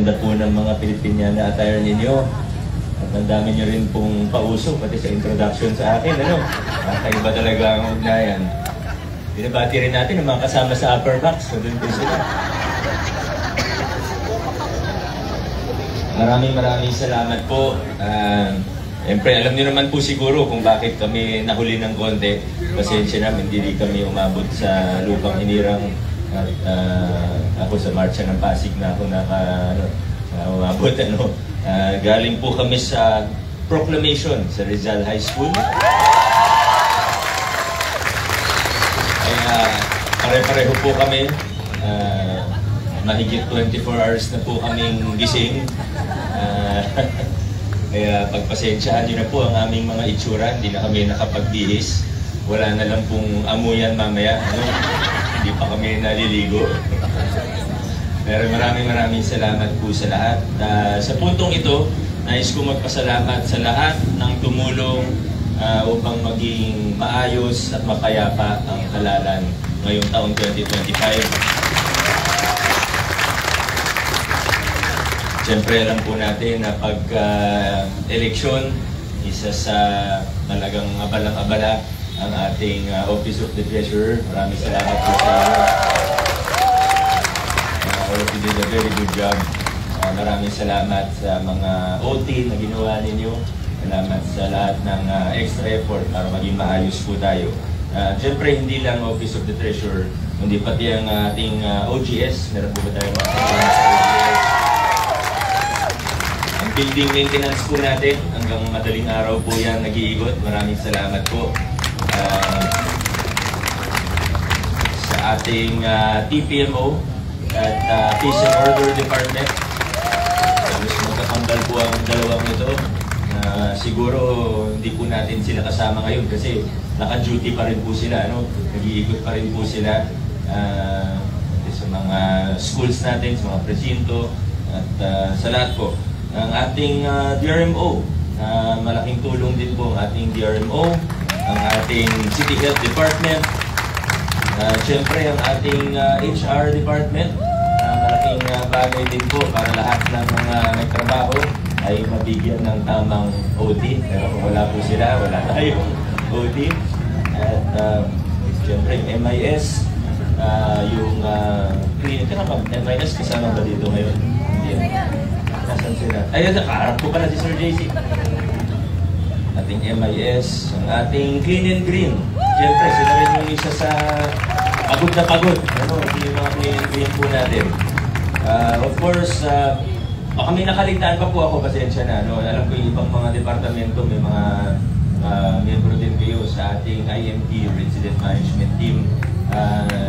ganda po ng mga Filipiniana attire ninyo. At ang dami nyo rin pong pauso, pati sa introduction sa akin, ano? Kakaiba talaga ang ugnayan. Binabati rin natin ang mga kasama sa Upper Box, so doon po sila. Maraming salamat po. Siyempre, alam niyo naman po siguro kung bakit kami nahuli ng konti. Pasensya namin, hindi kami umabot sa lupang hinirang. At ako sa Marcha ng Pasig na ako umabot. Galing po kami sa proclamation sa Rizal High School. Kaya pare-pareho po kami. Mahigit 24 hours na po kaming gising. Kaya pagpasensyaan nyo na po ang aming mga itsura. Hindi na kami nakapagbihis. Wala na lang pong amuyan mamaya. Hindi pa kami naliligo. Pero maraming salamat po sa lahat. Sa puntong ito, nais ko magpasalamat sa lahat ng tumulong upang maging maayos at mapayapa ang halalan ngayong taong 2025. Siyempre, alam po natin na pag-eleksyon, isa sa talagang abalang-abala ang ating Office of the Treasurer. Maraming salamat po sa inyo. All of you did a very good job. Maraming salamat sa mga OT na ginawa ninyo. Salamat sa lahat ng extra effort para maging maayos po tayo. Siyempre, hindi lang Office of the Treasurer, kundi pati ang ating OGS. Meron po ba tayo mga kasama sa OGS? Building maintenance po natin, hanggang madaling araw po yan nag-iigot. Maraming salamat po sa ating TPMO at Peace and Order Department. Gusto magkakambal po ang dalawang ito. Siguro hindi po natin sila kasama ngayon kasi naka-duty pa rin po sila. Nag-iigot pa rin po sila sa mga schools natin, sa mga presinto at sa lahat po. Ang ating DRMO, malaking tulong din po ang ating DRMO, ang ating City Health Department, siyempre ang ating HR Department, malaking bagay din po para lahat ng mga nagtrabaho ay mabigyan ng tamang OT. Pero kung wala po sila, wala tayong OT. At siyempre MIS, yung MIS kasama ba dito ngayon? Hindi. Nasaan sila? Ayun, nakaharap ko pala si Sir JC. Ating MIS, ang ating Clean and Green. Siyempre, sila rin yung isa sa pagod na pagod. Yung mga Clean and Green po natin. Of course, baka may nakaligtaan pa po ako, pasensya na. Alam ko yung ibang mga departamento, may mga membro din kayo sa ating IMT, Resident Management Team.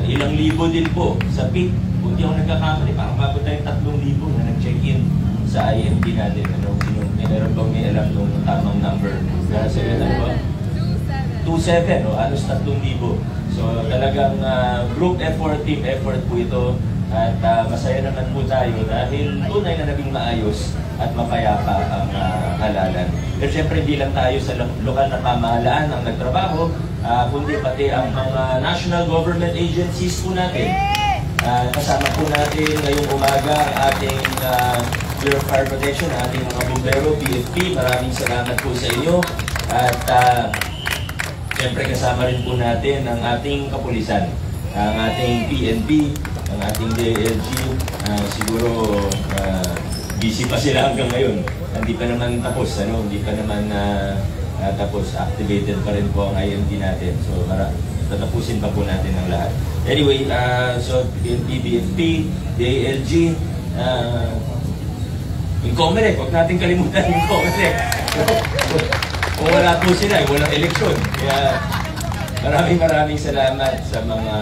Ilang libo din po sa PIT. Kung di ako nagkakamali, parang mabot tayong 3,000 na nag-check-in sa IMT natin. Meron bang may alam nung tamang number? Kasi ano ba? 2,700, halos 3,000. So talagang group effort, team effort po ito. At masaya naman po tayo dahil tunay na naging maayos at mapayapa ang halalan. Pero siyempre hindi lang tayo sa lokal na pamahalaan ang nagtrabaho, kundi pati ang mga national government agencies po natin. Kasama po natin ngayong umaga ang ating Bureau of Fire Protection, ating mga bumbero, PFP. Maraming salamat po sa inyo. At siyempre kasama rin po natin ang ating kapulisan, ang ating PNP, ang ating DLG. Siguro busy pa sila hanggang ngayon. Hindi pa naman tapos, hindi pa naman tapos. Activated pa rin po ang IMT natin. So tatapusin pa po natin ang lahat. Anyway, so PNP, BFP, DLG, yung Comelec, huwag natin kalimutan yung Comelec. Kung wala po sila, walang eleksyon. Kaya maraming salamat sa mga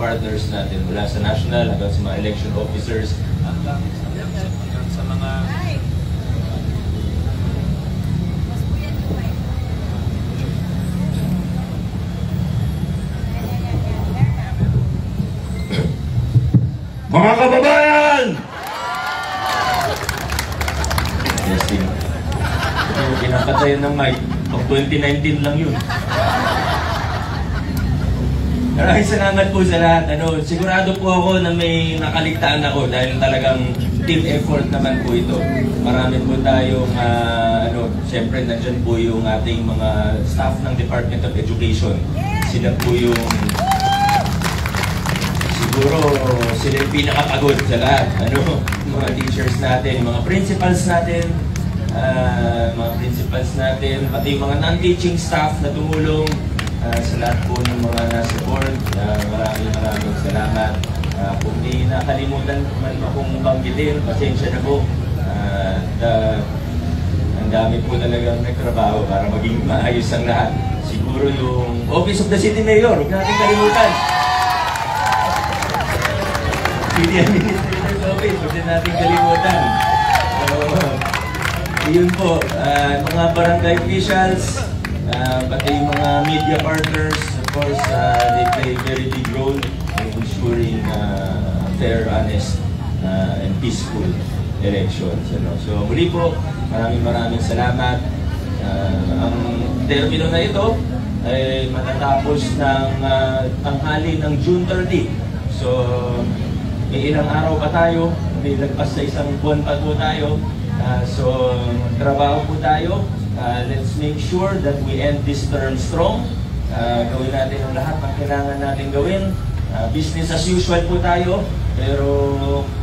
partners natin mula sa national hanggang sa mga election officers hanggang sa mga mga kababayan! Testing. Ito, pinapatayan ng mic. Pag 2019 lang yun. Maraming salamat po sa lahat. Sigurado po ako na may nakaligtaan ako dahil talagang team effort naman po ito. Marami po tayong, siyempre nandyan po yung ating mga staff ng Department of Education. Sila po yung, siguro sila yung pinakapagod sa lahat. Mga teachers natin, mga principals natin, pati yung mga non-teaching staff na tumulong sa lahat po ng mga na-support. Maraming salamat. Kung di nakalimutan man akong banggitin, pasensya na po. Ang dami po talagang nagtrabaho para maging maayos ang lahat. Siguro yung Office of the City Mayor, huwag natin kalimutan. City Administrator's Office, huwag natin kalimutan. Yun po, mga barangay officials, pati yung mga media partners, of course, they play a very big role in ensuring fair, honest, and peaceful elections. So muli po, maraming salamat. Ang termino na ito ay matatapos ng tanghali ng June 30. So may ilang araw pa tayo, may lagpas sa isang buwan pa po tayo. So trabaho po tayo. Let's make sure that we end this term strong. Gawin natin ang lahat ng kailangan natin gawin. Business as usual po tayo. Pero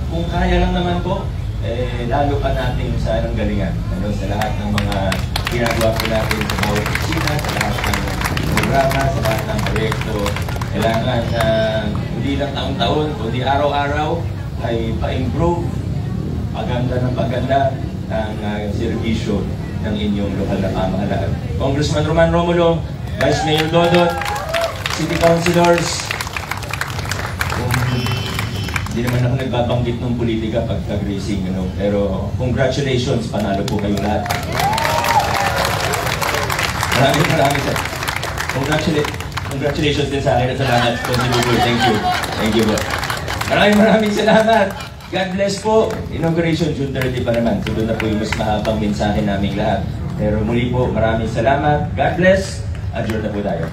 kung kaya lang naman po, lalo pa natin sa galingan. Sa lahat ng mga ginagawa po natin sa bawat opisina, sa lahat ng programa, sa lahat ng proyekto. Kailangan hindi lang taon-taon, kundi araw-araw ay pa-improve, paganda ng paganda ang serbisyo ng inyong lokal na pamahalaan. Congressman Roman Romulo, Vice Mayor Dodot, City Councilors, hindi naman ako nagbabanggit ng politika pagka-grazing, pero congratulations, panalo po kayo lahat. Maraming sir. Congratulations din sa akin at sa lahat. Thank you. Thank you po. Maraming salamat. God bless po. Inauguration June 30 pa naman. So doon na po yung mas mahabang mensahe naming lahat. Pero muli po, maraming salamat. God bless. Adjourn na po tayo.